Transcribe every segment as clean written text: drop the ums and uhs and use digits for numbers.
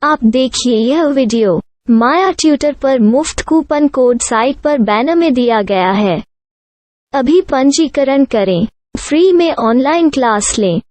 आप देखिए यह वीडियो माया ट्यूटर पर मुफ्त कूपन कोड साइट पर बैनर में दिया गया है। अभी पंजीकरण करें, फ्री में ऑनलाइन क्लास लें।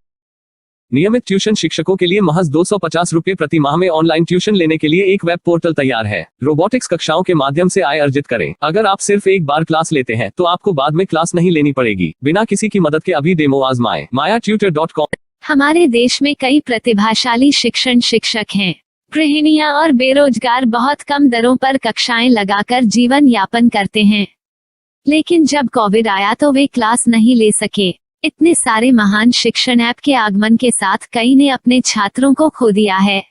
नियमित ट्यूशन शिक्षकों के लिए महज 250 रुपये प्रति माह में ऑनलाइन ट्यूशन लेने के लिए एक वेब पोर्टल तैयार है। रोबोटिक्स कक्षाओं के माध्यम से आय अर्जित करें। अगर आप सिर्फ एक बार क्लास लेते हैं तो आपको बाद में क्लास नहीं लेनी पड़ेगी। बिना किसी की मदद के अभी डेमो आजमाएं। mayatutor.com। हमारे देश में कई प्रतिभाशाली शिक्षण शिक्षक हैं। गृहिणियां और बेरोजगार बहुत कम दरों पर कक्षाएं लगाकर जीवन यापन करते हैं, लेकिन जब कोविड आया तो वे क्लास नहीं ले सके। इतने सारे महान शिक्षण ऐप के आगमन के साथ कई ने अपने छात्रों को खो दिया है।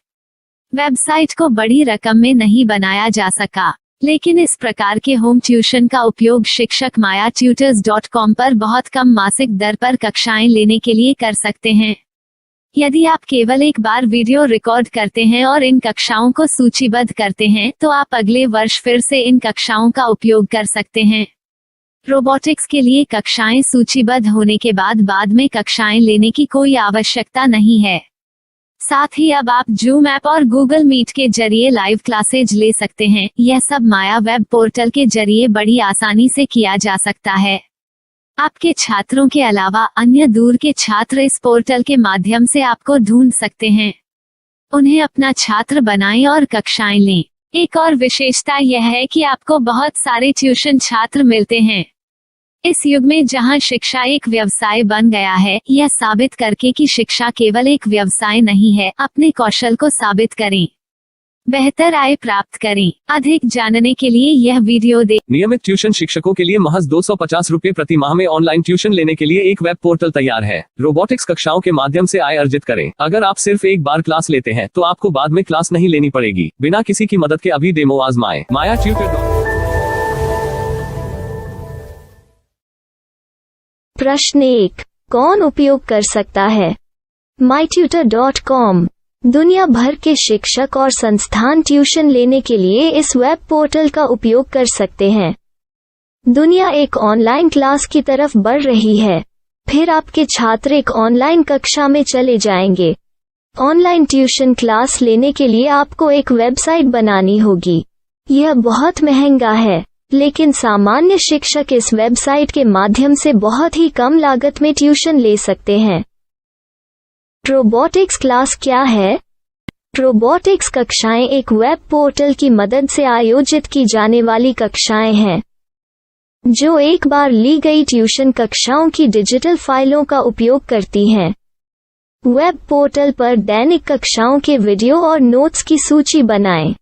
वेबसाइट को बड़ी रकम में नहीं बनाया जा सका, लेकिन इस प्रकार के होम ट्यूशन का उपयोग शिक्षक mayatutors.com पर बहुत कम मासिक दर पर कक्षाएं लेने के लिए कर सकते हैं। यदि आप केवल एक बार वीडियो रिकॉर्ड करते हैं और इन कक्षाओं को सूचीबद्ध करते हैं तो आप अगले वर्ष फिर से इन कक्षाओं का उपयोग कर सकते हैं। रोबोटिक्स के लिए कक्षाएं सूचीबद्ध होने के बाद में कक्षाएं लेने की कोई आवश्यकता नहीं है। साथ ही अब आप जूम ऐप और गूगल मीट के जरिए लाइव क्लासेज ले सकते हैं। यह सब माया वेब पोर्टल के जरिए बड़ी आसानी से किया जा सकता है। आपके छात्रों के अलावा अन्य दूर के छात्र इस पोर्टल के माध्यम से आपको ढूंढ सकते हैं। उन्हें अपना छात्र बनाएं और कक्षाएं लें। एक और विशेषता यह है कि आपको बहुत सारे ट्यूशन छात्र मिलते हैं। इस युग में जहां शिक्षा एक व्यवसाय बन गया है, यह साबित करके कि शिक्षा केवल एक व्यवसाय नहीं है, अपने कौशल को साबित करें, बेहतर आय प्राप्त करें। अधिक जानने के लिए यह वीडियो देखें। नियमित ट्यूशन शिक्षकों के लिए महज 250 रुपये प्रति माह में ऑनलाइन ट्यूशन लेने के लिए एक वेब पोर्टल तैयार है। रोबोटिक्स कक्षाओं के माध्यम से आय अर्जित करें। अगर आप सिर्फ एक बार क्लास लेते हैं तो आपको बाद में क्लास नहीं लेनी पड़ेगी। बिना किसी की मदद के अभी डेमो आजमाएं। mayatutor। प्रश्न 1, कौन उपयोग कर सकता है? mytutor.com। दुनिया भर के शिक्षक और संस्थान ट्यूशन लेने के लिए इस वेब पोर्टल का उपयोग कर सकते हैं। दुनिया एक ऑनलाइन क्लास की तरफ बढ़ रही है, फिर आपके छात्र एक ऑनलाइन कक्षा में चले जाएंगे। ऑनलाइन ट्यूशन क्लास लेने के लिए आपको एक वेबसाइट बनानी होगी। यह बहुत महंगा है, लेकिन सामान्य शिक्षक इस वेबसाइट के माध्यम से बहुत ही कम लागत में ट्यूशन ले सकते हैं। रोबोटिक्स क्लास क्या है? रोबोटिक्स कक्षाएं एक वेब पोर्टल की मदद से आयोजित की जाने वाली कक्षाएं हैं, जो एक बार ली गई ट्यूशन कक्षाओं की डिजिटल फाइलों का उपयोग करती हैं। वेब पोर्टल पर दैनिक कक्षाओं के वीडियो और नोट्स की सूची बनाएं।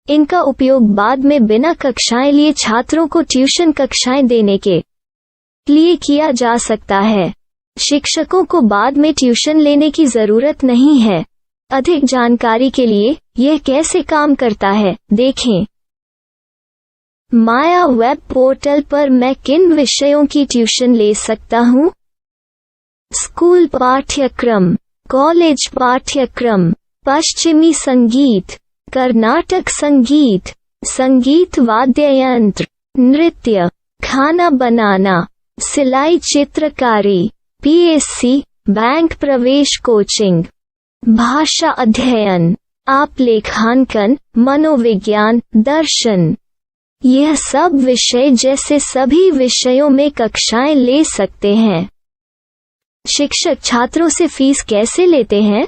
इनका उपयोग बाद में बिना कक्षाएं लिए छात्रों को ट्यूशन कक्षाएं देने के लिए किया जा सकता है। शिक्षकों को बाद में ट्यूशन लेने की जरूरत नहीं है। अधिक जानकारी के लिए यह कैसे काम करता है देखें। माया वेब पोर्टल पर मैं किन विषयों की ट्यूशन ले सकता हूँ? स्कूल पाठ्यक्रम, कॉलेज पाठ्यक्रम, पश्चिमी संगीत, कर्नाटक संगीत, संगीत वाद्य यंत्र, नृत्य, खाना बनाना, सिलाई चित्रकारी, पीएससी, बैंक प्रवेश कोचिंग, भाषा अध्ययन, आप लेखांकन, मनोविज्ञान, दर्शन। यह सब विषय जैसे सभी विषयों में कक्षाएं ले सकते हैं। शिक्षक छात्रों से फीस कैसे लेते हैं?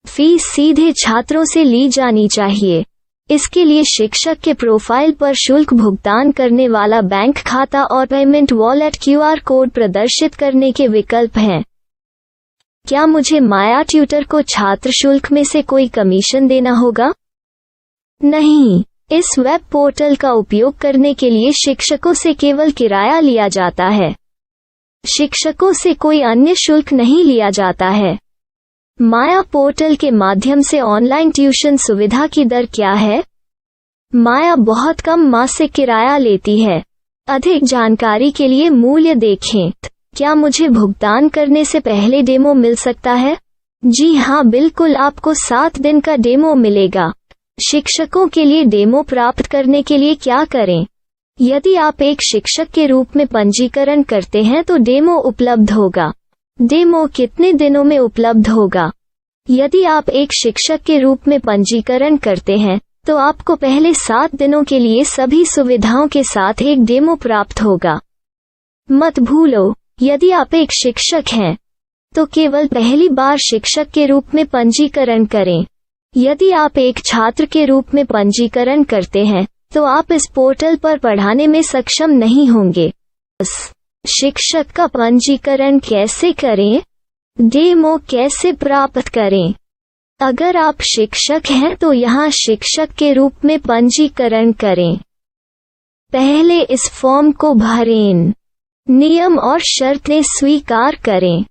फीस सीधे छात्रों से ली जानी चाहिए। इसके लिए शिक्षक के प्रोफाइल पर शुल्क भुगतान करने वाला बैंक खाता और पेमेंट वॉलेट QR कोड प्रदर्शित करने के विकल्प हैं। क्या मुझे माया ट्यूटर को छात्र शुल्क में से कोई कमीशन देना होगा? नहीं, इस वेब पोर्टल का उपयोग करने के लिए शिक्षकों से केवल किराया लिया जाता है। शिक्षकों से कोई अन्य शुल्क नहीं लिया जाता है। माया पोर्टल के माध्यम से ऑनलाइन ट्यूशन सुविधा की दर क्या है? माया बहुत कम मासिक किराया लेती है। अधिक जानकारी के लिए मूल्य देखें। क्या मुझे भुगतान करने से पहले डेमो मिल सकता है? जी हाँ, बिल्कुल, आपको 7 दिन का डेमो मिलेगा। शिक्षकों के लिए डेमो प्राप्त करने के लिए क्या करें? यदि आप एक शिक्षक के रूप में पंजीकरण करते हैं तो डेमो उपलब्ध होगा। डेमो कितने दिनों में उपलब्ध होगा? यदि आप एक शिक्षक के रूप में पंजीकरण करते हैं तो आपको पहले 7 दिनों के लिए सभी सुविधाओं के साथ एक डेमो प्राप्त होगा। मत भूलो, यदि आप एक शिक्षक हैं तो केवल पहली बार शिक्षक के रूप में पंजीकरण करें। यदि आप एक छात्र के रूप में पंजीकरण करते हैं तो आप इस पोर्टल पर पढ़ाने में सक्षम नहीं होंगे। शिक्षक का पंजीकरण कैसे करें? डेमो कैसे प्राप्त करें? अगर आप शिक्षक हैं तो यहाँ शिक्षक के रूप में पंजीकरण करें। पहले इस फॉर्म को भरें। नियम और शर्तें स्वीकार करें।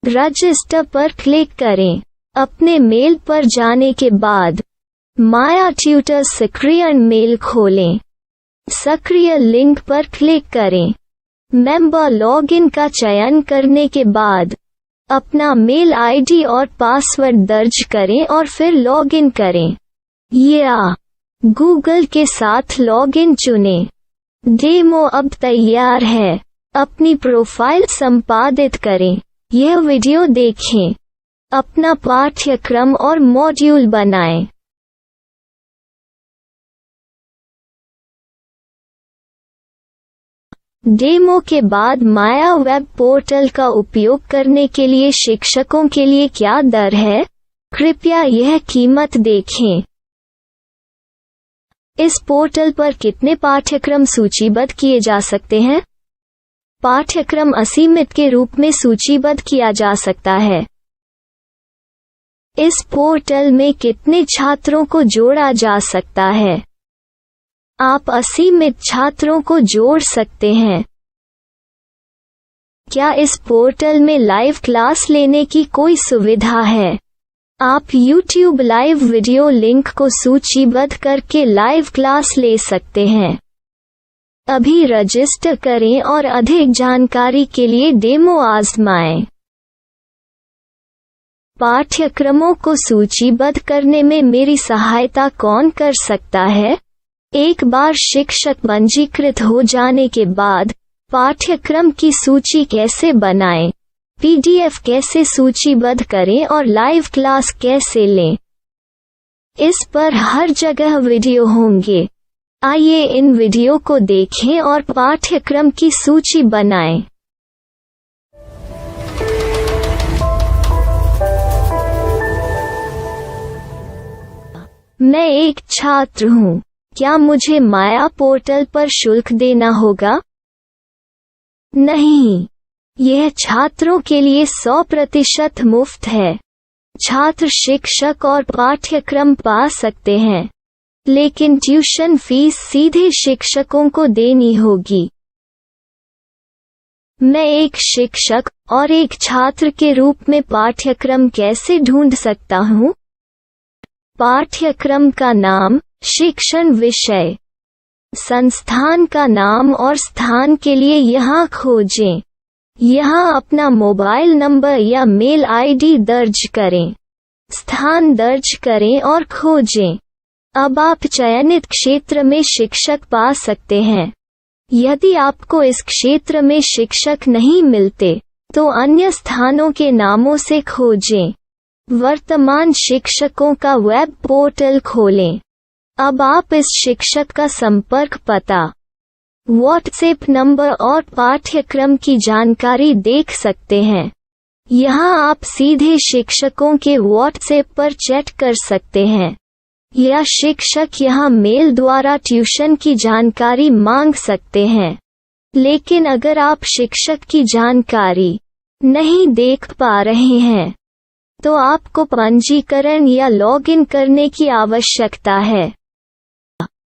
रजिस्टर पर क्लिक करें। अपने मेल पर जाने के बाद माया ट्यूटर सक्रिय मेल खोलें। सक्रिय लिंक पर क्लिक करें। मेंबर लॉगिन का चयन करने के बाद अपना मेल आईडी और पासवर्ड दर्ज करें और फिर लॉगिन करें या गूगल के साथ लॉगिन चुनें। डेमो अब तैयार है। अपनी प्रोफाइल संपादित करें। यह वीडियो देखें। अपना पाठ्यक्रम और मॉड्यूल बनाएं। डेमो के बाद माया वेब पोर्टल का उपयोग करने के लिए शिक्षकों के लिए क्या दर है? कृपया यह कीमत देखें। इस पोर्टल पर कितने पाठ्यक्रम सूचीबद्ध किए जा सकते हैं? पाठ्यक्रम असीमित के रूप में सूचीबद्ध किया जा सकता है। इस पोर्टल में कितने छात्रों को जोड़ा जा सकता है? आप असीमित छात्रों को जोड़ सकते हैं। क्या इस पोर्टल में लाइव क्लास लेने की कोई सुविधा है? आप YouTube लाइव वीडियो लिंक को सूचीबद्ध करके लाइव क्लास ले सकते हैं। अभी रजिस्टर करें और अधिक जानकारी के लिए डेमो आजमाएं। पाठ्यक्रमों को सूचीबद्ध करने में मेरी सहायता कौन कर सकता है? एक बार शिक्षक पंजीकृत हो जाने के बाद पाठ्यक्रम की सूची कैसे बनाएं, PDF कैसे सूचीबद्ध करें और लाइव क्लास कैसे लें, इस पर हर जगह वीडियो होंगे। आइए इन वीडियो को देखें और पाठ्यक्रम की सूची बनाएं। मैं एक छात्र हूँ। क्या मुझे माया पोर्टल पर शुल्क देना होगा? नहीं, यह छात्रों के लिए 100% मुफ्त है। छात्र शिक्षक और पाठ्यक्रम पा सकते हैं, लेकिन ट्यूशन फीस सीधे शिक्षकों को देनी होगी। मैं एक शिक्षक और एक छात्र के रूप में पाठ्यक्रम कैसे ढूंढ सकता हूँ? पाठ्यक्रम का नाम, शिक्षण विषय, संस्थान का नाम और स्थान के लिए यहाँ खोजें। यहाँ अपना मोबाइल नंबर या मेल आईडी दर्ज करें। स्थान दर्ज करें और खोजें। अब आप चयनित क्षेत्र में शिक्षक पा सकते हैं। यदि आपको इस क्षेत्र में शिक्षक नहीं मिलते तो अन्य स्थानों के नामों से खोजें। वर्तमान शिक्षकों का वेब पोर्टल खोलें। अब आप इस शिक्षक का संपर्क पता, व्हाट्सएप नंबर और पाठ्यक्रम की जानकारी देख सकते हैं। यहाँ आप सीधे शिक्षकों के व्हाट्सएप पर चैट कर सकते हैं या शिक्षक यहाँ मेल द्वारा ट्यूशन की जानकारी मांग सकते हैं। लेकिन अगर आप शिक्षक की जानकारी नहीं देख पा रहे हैं तो आपको पंजीकरण या लॉगिन करने की आवश्यकता है।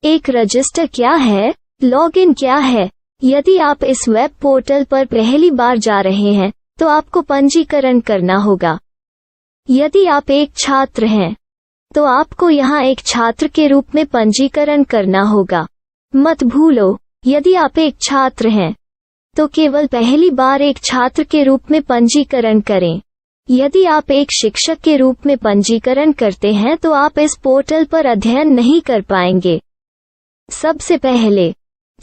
एक रजिस्टर क्या है? लॉगिन क्या है? यदि आप इस वेब पोर्टल पर पहली बार जा रहे हैं तो आपको पंजीकरण करना होगा। यदि आप एक छात्र हैं तो आपको यहाँ एक छात्र के रूप में पंजीकरण करना होगा। मत भूलो, यदि आप एक छात्र हैं तो केवल पहली बार एक छात्र के रूप में पंजीकरण करें। यदि आप एक शिक्षक के रूप में पंजीकरण करते हैं तो आप इस पोर्टल पर अध्ययन नहीं कर पाएंगे। सबसे पहले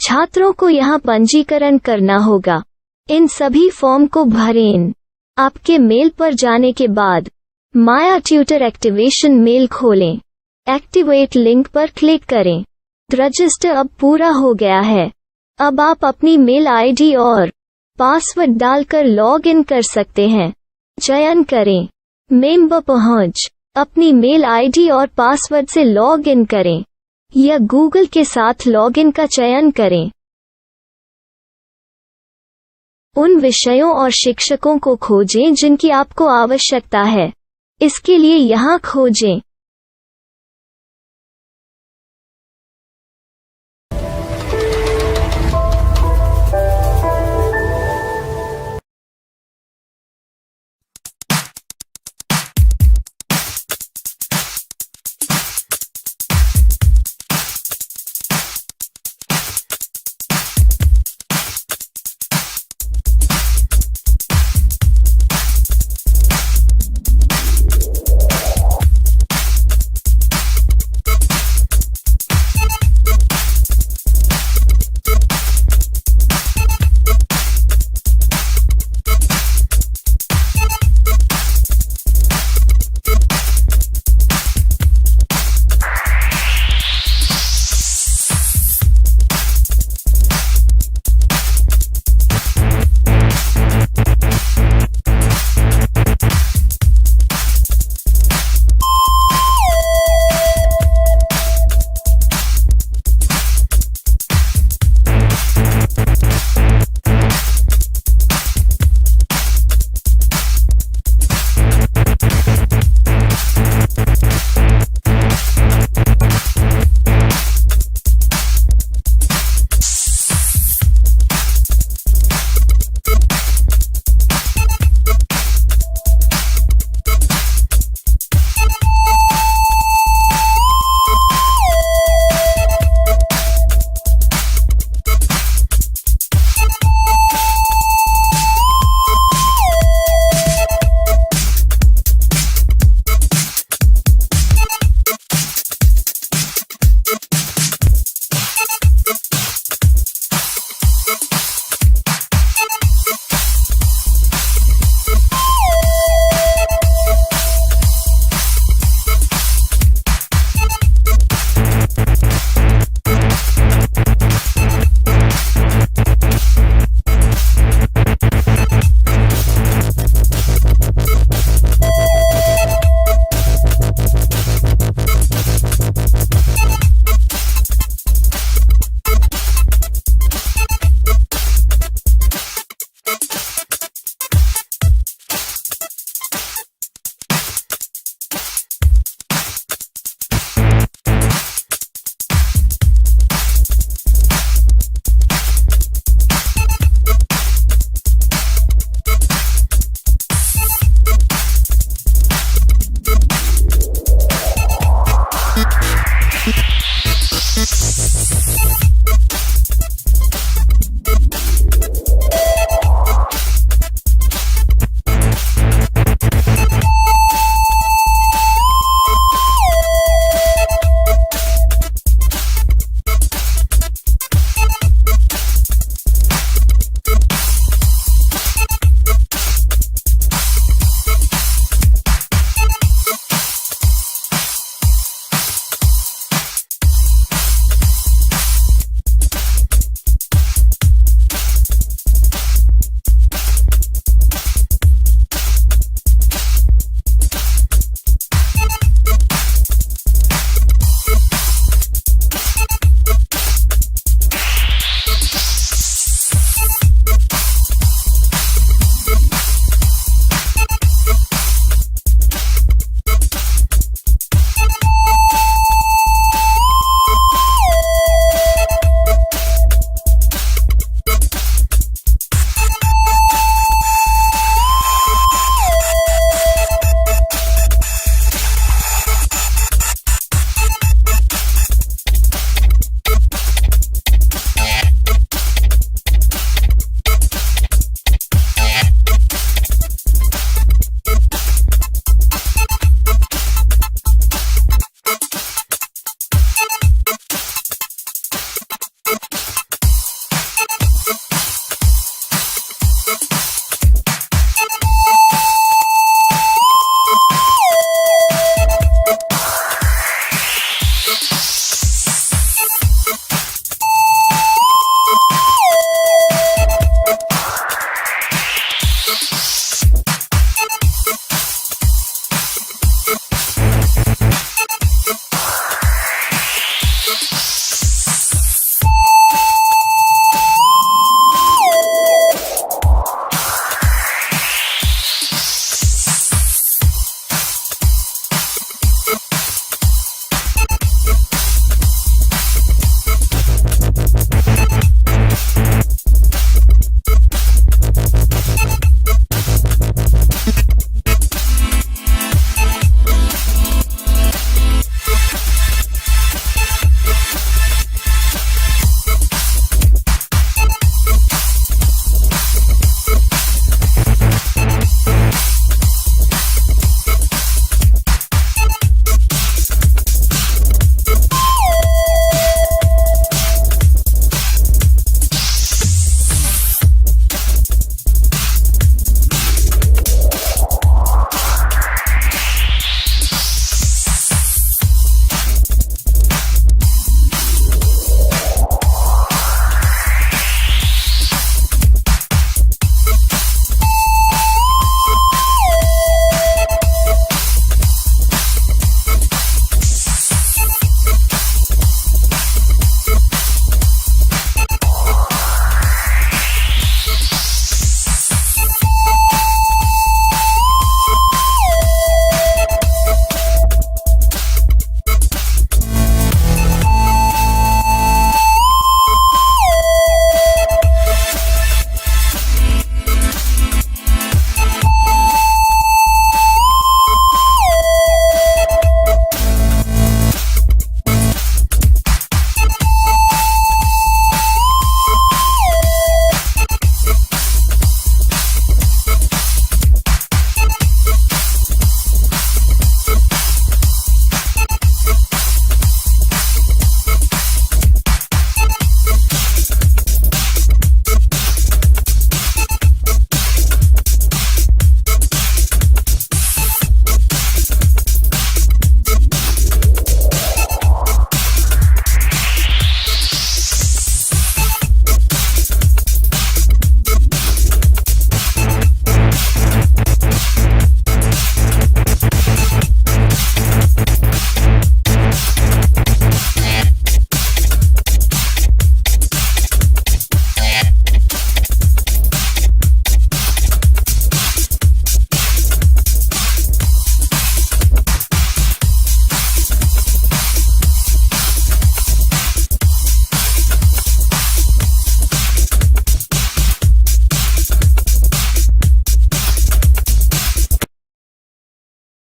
छात्रों को यहाँ पंजीकरण करना होगा। इन सभी फॉर्म को भरें। आपके मेल पर जाने के बाद माया ट्यूटर एक्टिवेशन मेल खोलें। एक्टिवेट लिंक पर क्लिक करें। रजिस्टर अब पूरा हो गया है। अब आप अपनी मेल आईडी और पासवर्ड डालकर लॉग इन कर सकते हैं। चयन करें मेंबर पहुंच। अपनी मेल आईडी और पासवर्ड से लॉग इन करें या गूगल के साथ लॉग इन का चयन करें। उन विषयों और शिक्षकों को खोजें जिनकी आपको आवश्यकता है। इसके लिए यहाँ खोजें